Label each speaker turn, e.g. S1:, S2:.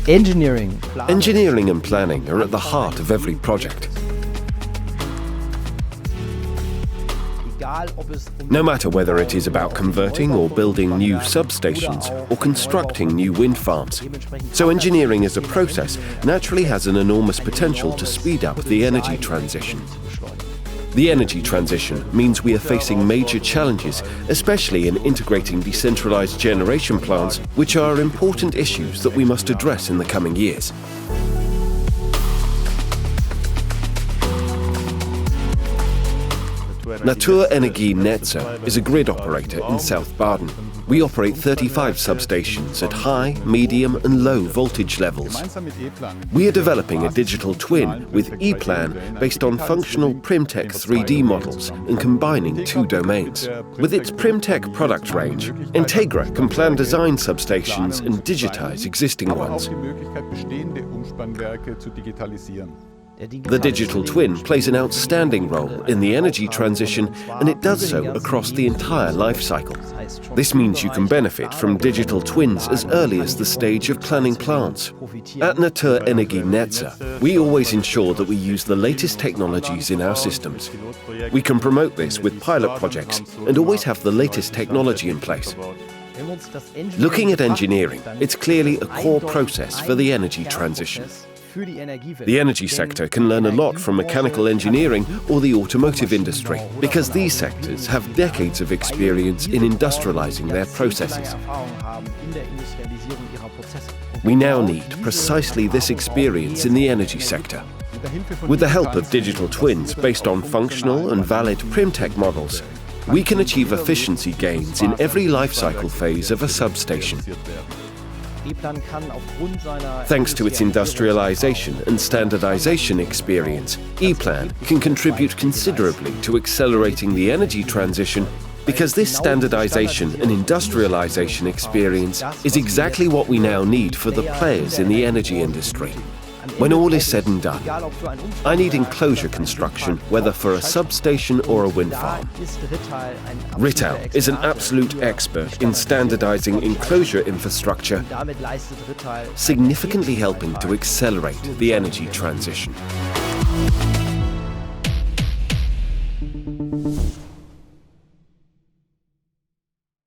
S1: Engineering
S2: and planning are at the heart of every project. No matter whether it is about converting or building new substations or constructing new wind farms. So engineering as a process naturally has an enormous potential to speed up the energy transition. The energy transition means we are facing major challenges, especially in integrating decentralized generation plants, which are important issues that we must address in the coming years. Naturenergie netze is a grid operator in Südbaden. We operate 35 substations at high, medium and low voltage levels. We are developing a digital twin with Eplan based on functional Primtech 3D models and combining two domains. With its Primtech product range, Integra can plan design substations and digitize existing ones. The digital twin plays an outstanding role in the energy transition, and it does so across the entire life cycle. This means you can benefit from digital twins as early as the stage of planning plants. At Naturenergie netze, we always ensure that we use the latest technologies in our systems. We can promote this with pilot projects and always have the latest technology in place. Looking at engineering, it's clearly a core process for the energy transition. The energy sector can learn a lot from mechanical engineering or the automotive industry, because these sectors have decades of experience in industrializing their processes. We now need precisely this experience in the energy sector. With the help of digital twins based on functional and valid Primtech models, we can achieve efficiency gains in every life cycle phase of a substation. Thanks to its industrialization and standardization experience, Eplan can contribute considerably to accelerating the energy transition, because this standardization and industrialization experience is exactly what we now need for the players in the energy industry. When all is said and done, I need enclosure construction, whether for a substation or a wind farm. Rittal is an absolute expert in standardizing enclosure infrastructure, significantly helping to accelerate the energy transition.